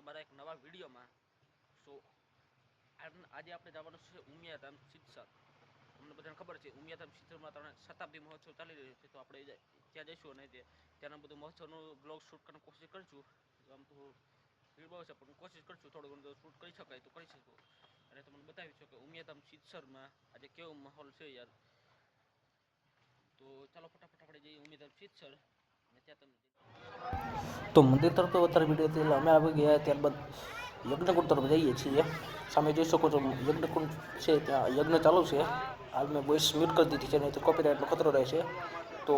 અમારા એક નવા વિડીયોમાં. સો આજે આપણે જવાનું છે ઉમિયાધામ સિદ્ધસર. અમને બધાને ખબર છે ઉમિયાધામ સિદ્ધસરમાં શતાબ્દી મહોત્સવ ચાલી રહ્યો છે, તો આપણે ત્યાં જઈશું અને ત્યાંના બધું મહોત્સવનું બ્લોગ શૂટ કરવાની કોશિશ કરીશું. આમ તો ભીડ બહુ છે પણ કોશિશ કરીશું થોડું ઘણું શૂટ કરી શકાય તો કરી શકું, અને તમને બતાવીશું કે ઉમિયાધામ સિદ્ધસરમાં આજે કેવો માહોલ છે યાર. તો ચાલો ફટાફટ આપણે જઈએ ઉમિયાધામ સિદ્ધસર અને ત્યાં તમને તો મંદિર તરફ તો વધારે વિડીયો એટલે અમે આવી ગયા. ત્યારબાદ યજ્ઞકુંડ તરફ જઈએ છીએ. સામે જોઈ શકો છો યજ્ઞકુંડ છે, ત્યાં યજ્ઞ ચાલુ છે. હાલ મેં વોઇસ મ્યુટ કરી દીધી છે, નહીં તો કોપીરાઇટનો ખતરો રહે છે. તો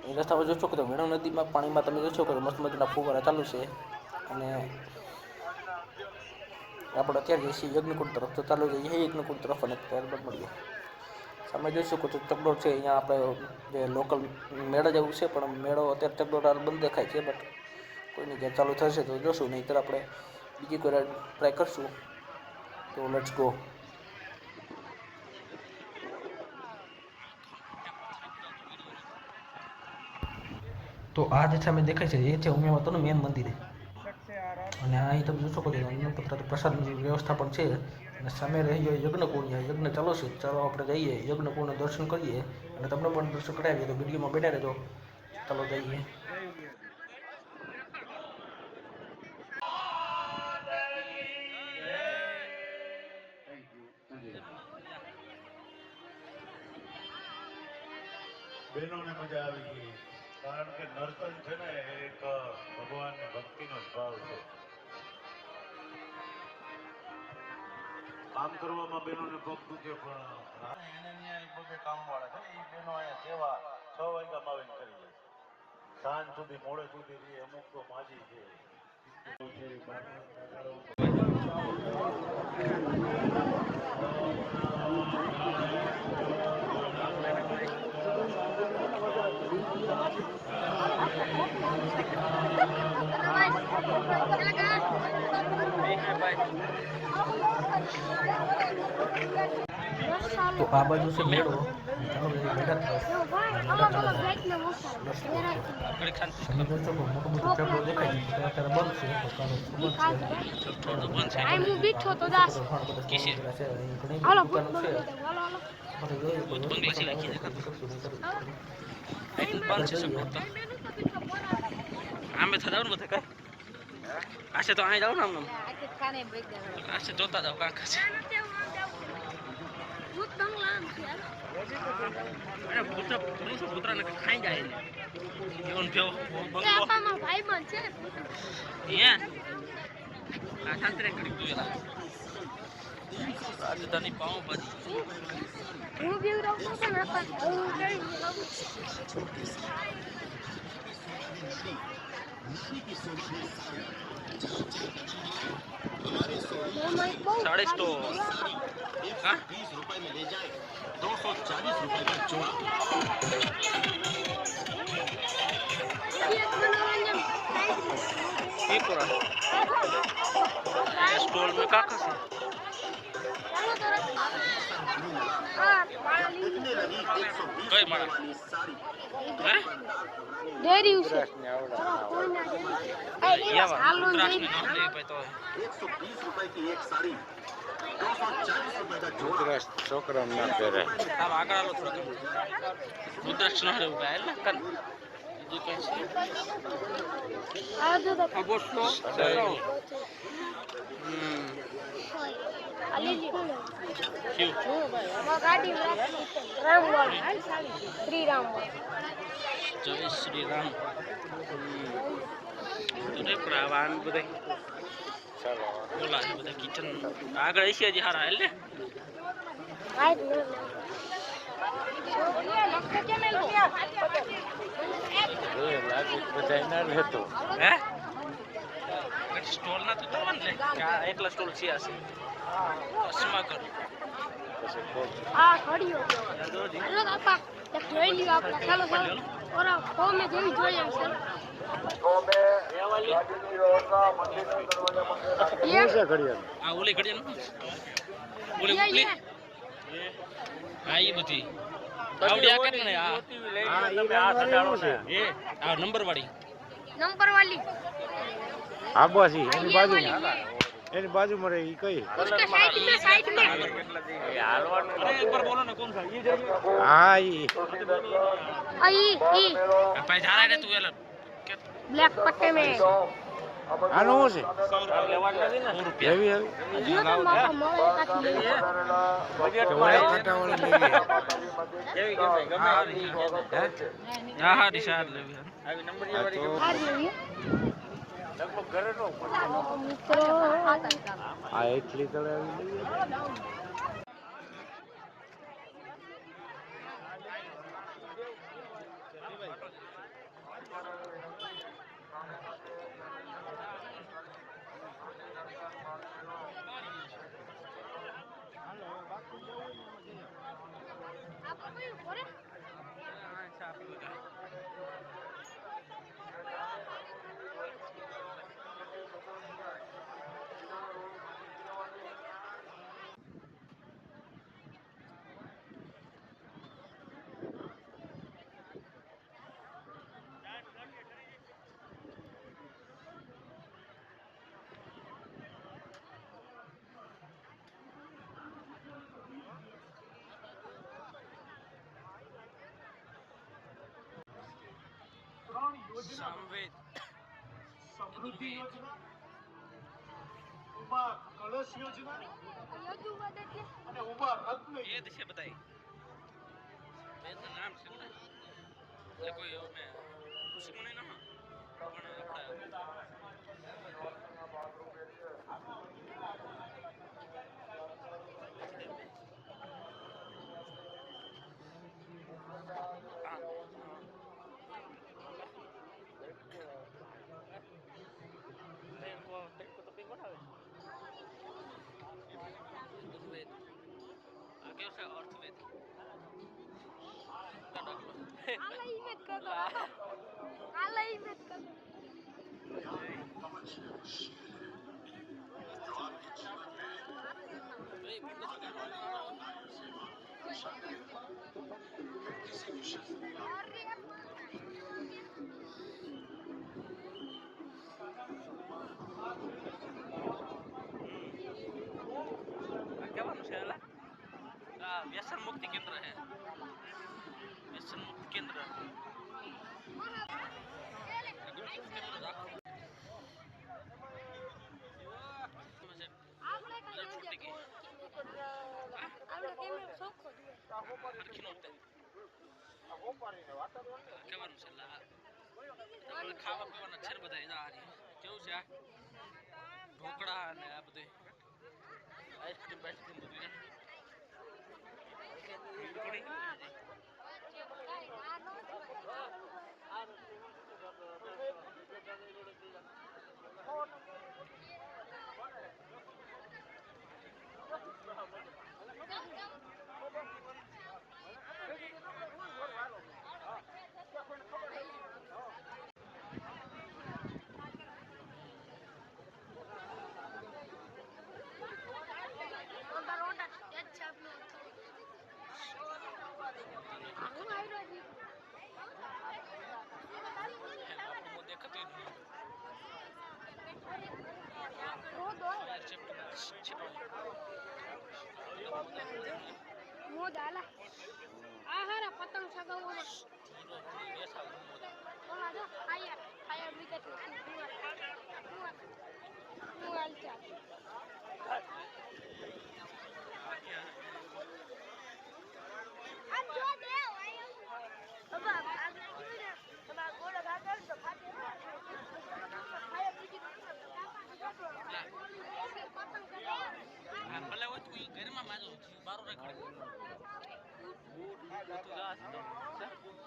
એ રસ્તામાં જોઈ શકો તો વેણુ નદીમાં પાણીમાં તમે જોઈ શકો તો મસ્ત મજાના ફુવારા ચાલુ છે. અને આપણે અત્યારે જઈએ છીએ યજ્ઞકુંડ તરફ. તો ચાલુ જઈએ યજ્ઞકુંડ તરફ અને ત્યારબાદ મળીએ. તમે જોઈ શકો છો ચકડોળ છે. અહીંયા આપણે જે લોકલ મેળા જેવું છે, પણ મેળો અત્યારે ચકડોળ બંધ દેખાય છે. બટ કોઈની ઘેર ચાલુ થશે તો જોશું, નહીંતર આપણે બીજી કોઈ રાઈડ ટ્રાય કરશું. તો લેટ્સ ગો. તો આ જે સામે દેખાય છે એ છે ઉમિયા માતાનું મેન મંદિર, અને અહીં તમે જોઈ શકો છો અન્ય પ્રસાદની વ્યવસ્થા પણ છે. અને સામે રહ્યો યજ્ઞકુંડ, યજ્ઞ ચાલો છે. ચાલો આપણે જઈએ યજ્ઞકુંડના દર્શન કરીએ અને તમને પણ દર્શન કરાવીએ. તો વિડીયોમાં બેઠા રહેજો. ચાલો જઈએ. બહેનોને મજા આવી ગઈ, કારણ કે નર્તન છે ને એક ભગવાનની ભક્તિનો જ ભાવ છે. કામ કરવામાં બહેનોને પગ દુખે, પણ એને ત્યાં બધે કામવાળા છે એ બહેનો અહીંયા સેવા 6 વાગ્યામાં આવીને કરી જાય. સાંજ સુધી મોડે સુધી રહી. અમુક તો માજી છે. તો આ બાજુ છે મેળો. મોટું ચકડોળ દેખાય છે, અત્યારે બંધ છે. આમે થતા ને બધા કઈ આશે તો અહીં જાવ ને આમ આશે જોતા જાવ કાંક છે. પુત્રને ખાઈ જાય રાજધાની પાઉંભાજી ₹150 ₹20 में ले जाए, 240 रुपए का जोड़ा। स्टॉल में का है कई मारा हैं डेरी उसे ये वाला द्राक्ष में नाम ले पे तो 120 रुपए की एक साड़ी, 240 रुपए का जोड़ा। रुद्राक्ष છોકરા ના પહેરે. अब આગળ આલો થોડું रुद्राक्ष ન રહેવું ગાય ને કન જે કે છે आ दो तो અગોસ્તો अली ક્યુ वो गाड़ी राम वाला श्री राम જય શ્રી રામ તો રે પ્રાવાન બધા ચાલો બોલા છે બધા કિચન આગળ છે જે હારા એટલે आज ये लक्ष्य के में लिया એ લાગુ બધા ના રહેતો. હે સ્ટોલ ના તો તરવાન લે કે એકલા સ્ટોલ છે આ છે કસમા કરું પછી કોક आ खड़ी हो हेलो पापा तक જોઈ લ્યો આપણે ચાલો ચાલો ઓરા ફોન મે જેવી જોઈએ છે શું છે ઘડિયાળ? આ ઓલી ઘડિયાળ ઓલી ઉપલી આ ઈ બધી આવડી આ કેટલી આ હા ઈ આ ઘટાડો છે. એ આ નંબર વાળી नंबर वाली આબાસી એની ये બાજુ वाली ये એની બાજુમાં રહે ઈ કઈ उसके साइड में अरे एक बार बोलो ना कौन सा ये जाइए હા ઈ ई भाई जा रहा है तू यार ब्लैक पट्टे में આનું શું છે 100 रुपया એવી એવી जियो तो मापा मोए काठी ले તો ઓલા કાંટાવાળી લેવી હા હા નિશાદ લેવી હા તો आ रही લગભગ ઘરે નો मित्रों આ એટલી તળે આવી લેવી आपको कोई हो रे સંવેદ સમૃદ્ધિ યોજના ઉમા કળશ યોજના यदु वदते અને ઉમા રત્ન ये दिशा बताई मैं तो नाम सुन रहा ये कोई मैं खुशी को नहीं ना પણ आगे से अर्थवेद आला ही मत कर दो आला ही मत कर કહેવાનું છે એલા આ વ્યસન મુક્તિ કેન્દ્ર છે વ્યસન મુક્તિ કેન્દ્ર આપણે કઈ આપણે કેમે સોખો જોઈએ કહેવાનું છે લા ખાવા પીવાના છે બધા કેવું છે આ ઢોકળા અને આ બધું આઈસ્ક્રીમ બાઈસ્ક્રીમ બધું મોજ આલા આહારા પતંગ સગાવવામાં ઓલા જો ફાયર બ્રિગેડ હું હાલતા આમ જો દે બાબા આગળ કીધું ને તમારા ગોળો ભાગલ તો ફાટે ફાયર બ્રિગેડ પતંગ સગાવ ભલે હોય તું ઘરમાં માજો બારો રાખડે બૂટ તું જા